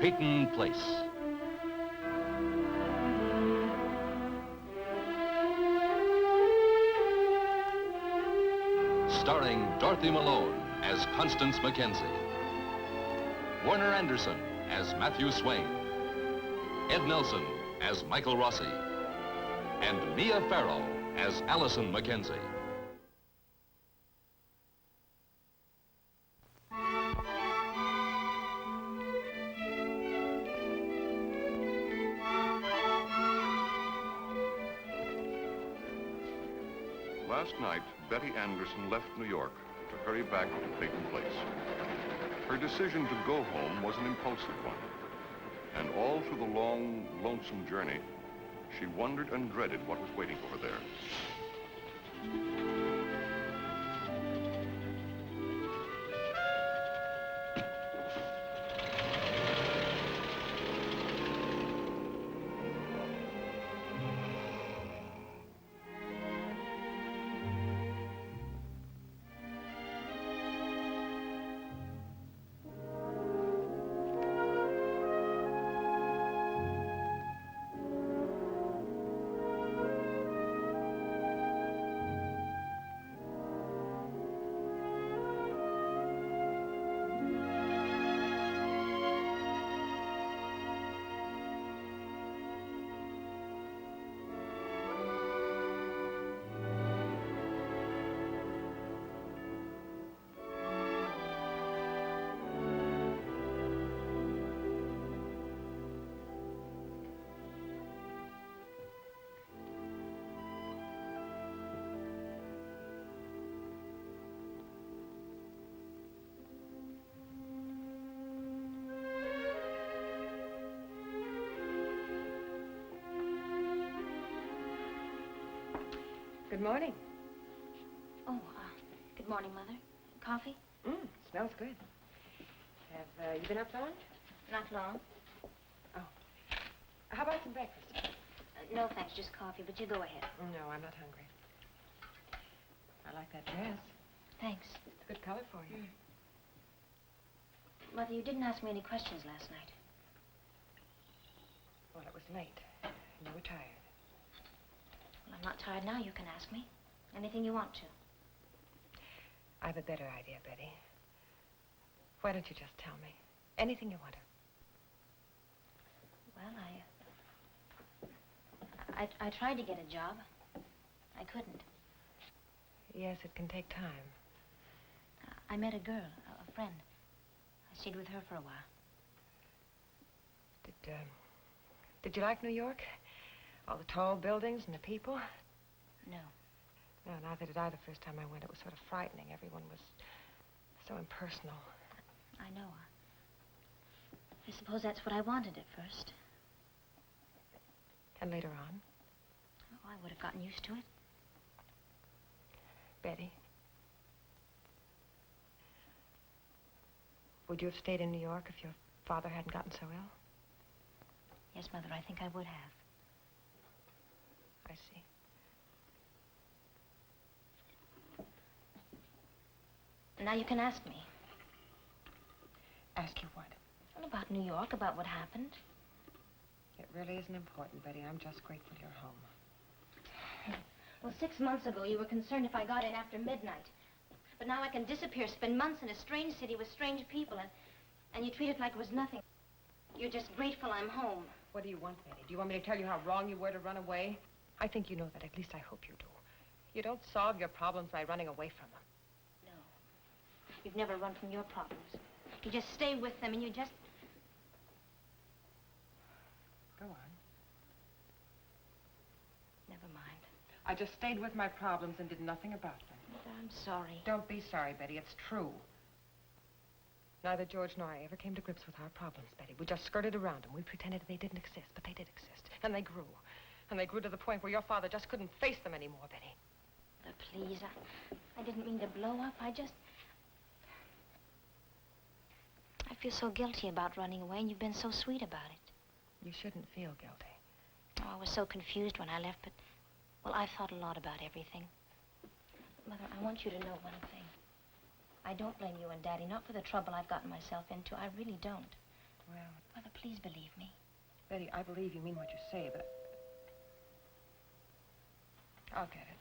Peyton Place. Starring Dorothy Malone as Constance Mackenzie, Warner Anderson as Matthew Swain, Ed Nelson as Michael Rossi, and Mia Farrow as Allison Mackenzie. Last night, Betty Anderson left New York to hurry back to Peyton Place. Her decision to go home was an impulsive one. And all through the long, lonesome journey, she wondered and dreaded what was waiting for her there. Good morning. Oh, good morning, Mother. Coffee? Smells good. Have you been up long? Not long. Oh. How about some breakfast? No, thanks, just coffee, but you go ahead. No, I'm not hungry. I like that dress. Thanks. It's a good color for you. Mother, you didn't ask me any questions last night. Well, it was late. And you were tired. Well, I'm not tired now. You can ask me. Anything you want to. I have a better idea, Betty. Why don't you just tell me? Anything you want to. Well, I tried to get a job. I couldn't. Yes, it can take time. I met a girl, a friend. I stayed with her for a while. Did you like New York? All the tall buildings and the people? No. No, neither did I the first time I went. It was sort of frightening. Everyone was so impersonal. I know. I suppose that's what I wanted at first. And later on? Oh, I would have gotten used to it. Betty? Would you have stayed in New York if your father hadn't gotten so ill? Yes, Mother, I think I would have. I see. Now you can ask me. Ask you what? Well, about New York, about what happened. It really isn't important, Betty. I'm just grateful you're home. Well, 6 months ago, you were concerned if I got in after midnight. But now I can disappear, spend months in a strange city with strange people, and you treat it like it was nothing. You're just grateful I'm home. What do you want, Betty? Do you want me to tell you how wrong you were to run away? I think you know that. At least I hope you do. You don't solve your problems by running away from them. No. You've never run from your problems. You just stay with them and you just... Go on. Never mind. I just stayed with my problems and did nothing about them. I'm sorry. Don't be sorry, Betty. It's true. Neither George nor I ever came to grips with our problems, Betty. We just skirted around them. We pretended they didn't exist, but they did exist. And they grew. And they grew to the point where your father just couldn't face them anymore, Betty. But please, I didn't mean to blow up. I feel so guilty about running away, and you've been so sweet about it. You shouldn't feel guilty. Oh, I was so confused when I left, but... Well, I've thought a lot about everything. Mother, I want you to know one thing. I don't blame you and Daddy, not for the trouble I've gotten myself into. I really don't. Well, Mother, please believe me. Betty, I believe you mean what you say, but... I'll get it.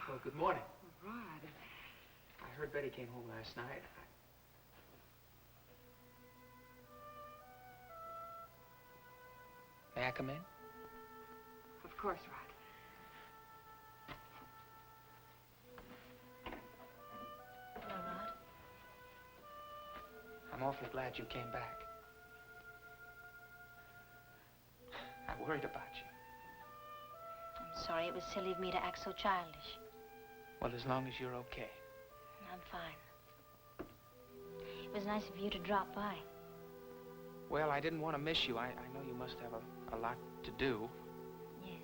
Well, good morning. Rod. I heard Betty came home last night. May I come in? Of course, Rod. Hello, Rod. I'm awfully glad you came back. I worried about you. I'm sorry it was silly of me to act so childish. Well, as long as you're okay. I'm fine. It was nice of you to drop by. Well, I didn't want to miss you. I know you must have a lot to do. Yes.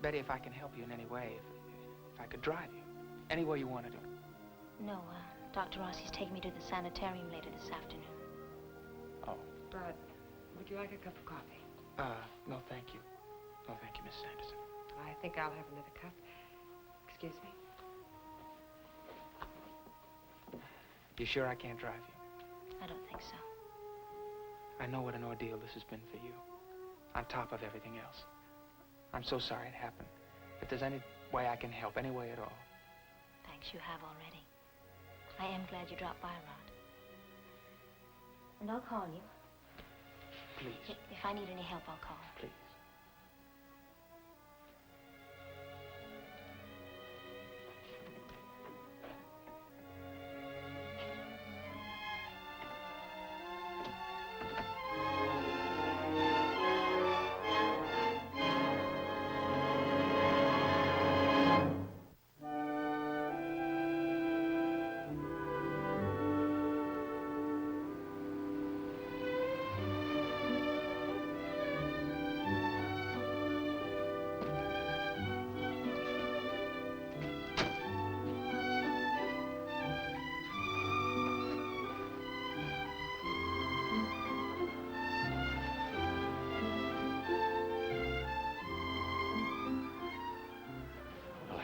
Betty, if I can help you in any way, if I could drive you, anywhere you want to do. No, Dr. Rossi's taking me to the sanitarium later this afternoon. Oh. Rod, would you like a cup of coffee? No, thank you. No, thank you, Miss Sanderson. I think I'll have another cup. Excuse me. You sure I can't drive you? I don't think so. I know what an ordeal this has been for you, on top of everything else. I'm so sorry it happened. If there's any way I can help, any way at all. Thanks, you have already. I am glad you dropped by, Rod. And I'll call you. Please, If I need any help, I'll call. please.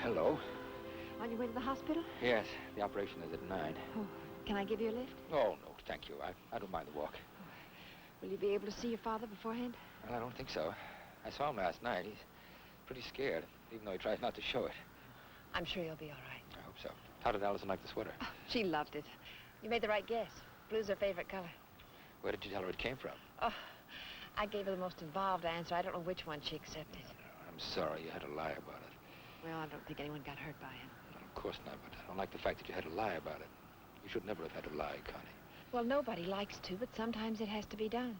Hello. On your way to the hospital? Yes, the operation is at 9. Oh, can I give you a lift? Oh, no, thank you. I don't mind the walk. Will you be able to see your father beforehand? Well, I don't think so. I saw him last night. He's pretty scared, even though he tries not to show it. I'm sure you'll be all right. I hope so. How did Allison like the sweater? Oh, she loved it. You made the right guess. Blue's her favorite color. Where did you tell her it came from? Oh, I gave her the most involved answer. I don't know which one she accepted. I'm sorry you had to lie about it. Well, I don't think anyone got hurt by it. Of course not, but I don't like the fact that you had to lie about it. You should never have had to lie, Connie. Well, nobody likes to, but sometimes it has to be done.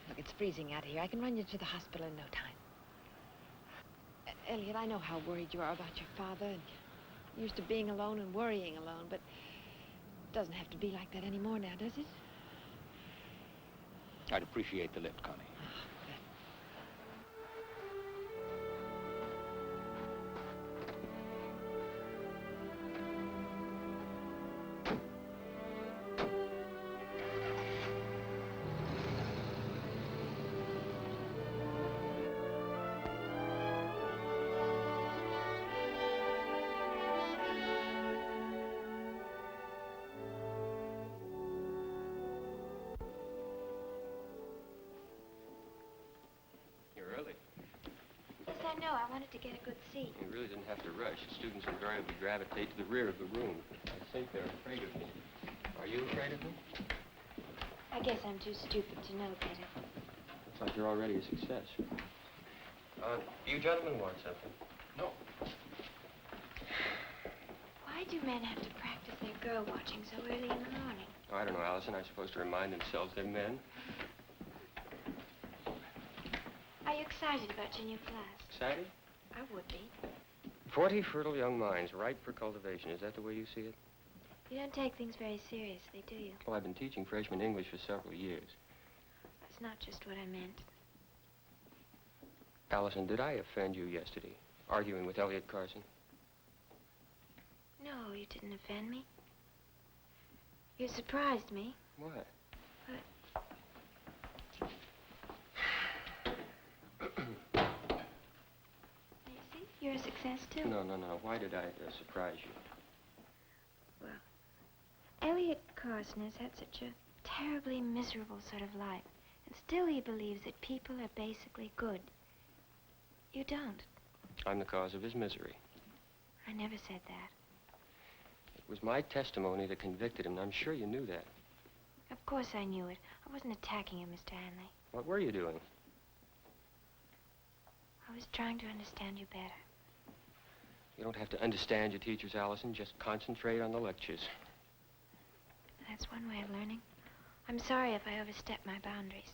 Look, it's freezing out here. I can run you to the hospital in no time. Elliot, I know how worried you are about your father, and you're used to being alone and worrying alone, but it doesn't have to be like that anymore now, does it? I'd appreciate the lift, Connie. Yes, I know. I wanted to get a good seat. You really didn't have to rush. The students invariably gravitate to the rear of the room. I think they're afraid of me. Are you afraid of me? I guess I'm too stupid to know better. Looks like you're already a success. You gentlemen want something? No. Why do men have to practice their girl watching so early in the morning? Oh, I don't know, Allison. I'm supposed to remind themselves they're men. Are you excited about your new class? Excited? I would be. 40 fertile young minds ripe for cultivation. Is that the way you see it? You don't take things very seriously, do you? Well, I've been teaching freshman English for several years. That's not just what I meant. Allison, did I offend you yesterday, arguing with Elliot Carson? No, you didn't offend me. You surprised me. What? success, too. No. Why did I surprise you? Elliot Carson has had such a terribly miserable sort of life. And still he believes that people are basically good. You don't. I'm the cause of his misery. I never said that. It was my testimony that convicted him, and I'm sure you knew that. Of course I knew it. I wasn't attacking him, Mr. Hanley. What were you doing? I was trying to understand you better. You don't have to understand your teachers, Allison. Just concentrate on the lectures. That's one way of learning. I'm sorry if I overstepped my boundaries.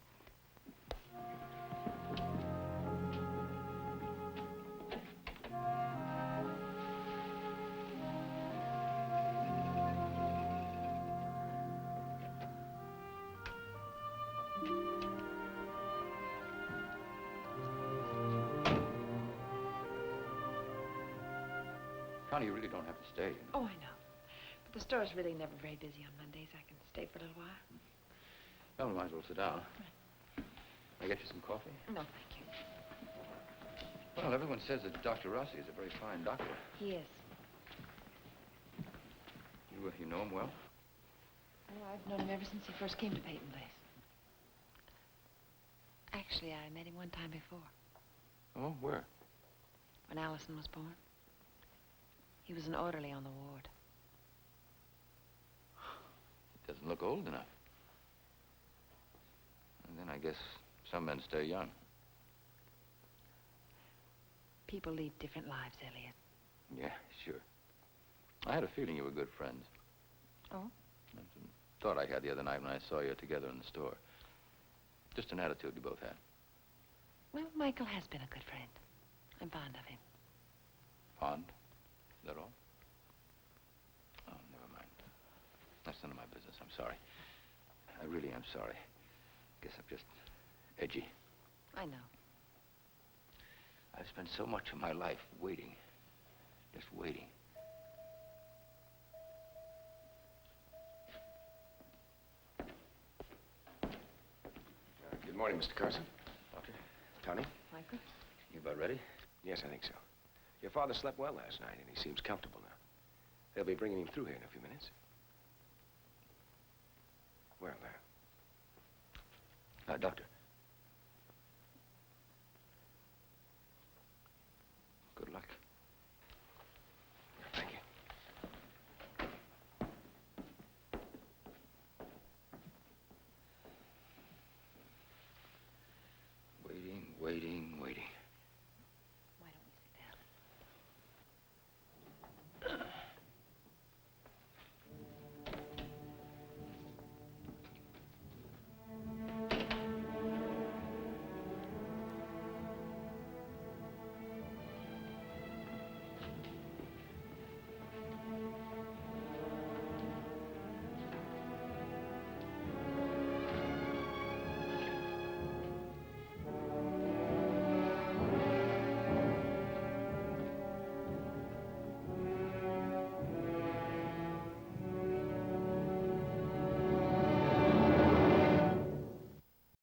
Connie, you really don't have to stay. Oh, I know. But the store's really never very busy on Mondays. I can stay for a little while. Well, we might as well sit down. I get you some coffee? No, thank you. Well, everyone says that Dr. Rossi is a very fine doctor. He is. You know him well? Oh, I've known him ever since he first came to Peyton Place. Actually, I met him one time before. Oh, where? When Allison was born. He was an orderly on the ward. He doesn't look old enough. And then I guess some men stay young. People lead different lives, Elliot. Yeah, sure. I had a feeling you were good friends. Oh? That's a thought I had the other night when I saw you together in the store. Just an attitude you both had. Well, Michael has been a good friend. I'm fond of him. Fond? Is that all? Oh, never mind. That's none of my business. I'm sorry. I really am sorry. Guess I'm just edgy. I know. I've spent so much of my life waiting. Just waiting. Good morning, Mr. Carson. Doctor, Tony? Michael? you about ready? Yes, I think so. Your father slept well last night, and he seems comfortable now. They'll be bringing him through here in a few minutes. Well, Doctor,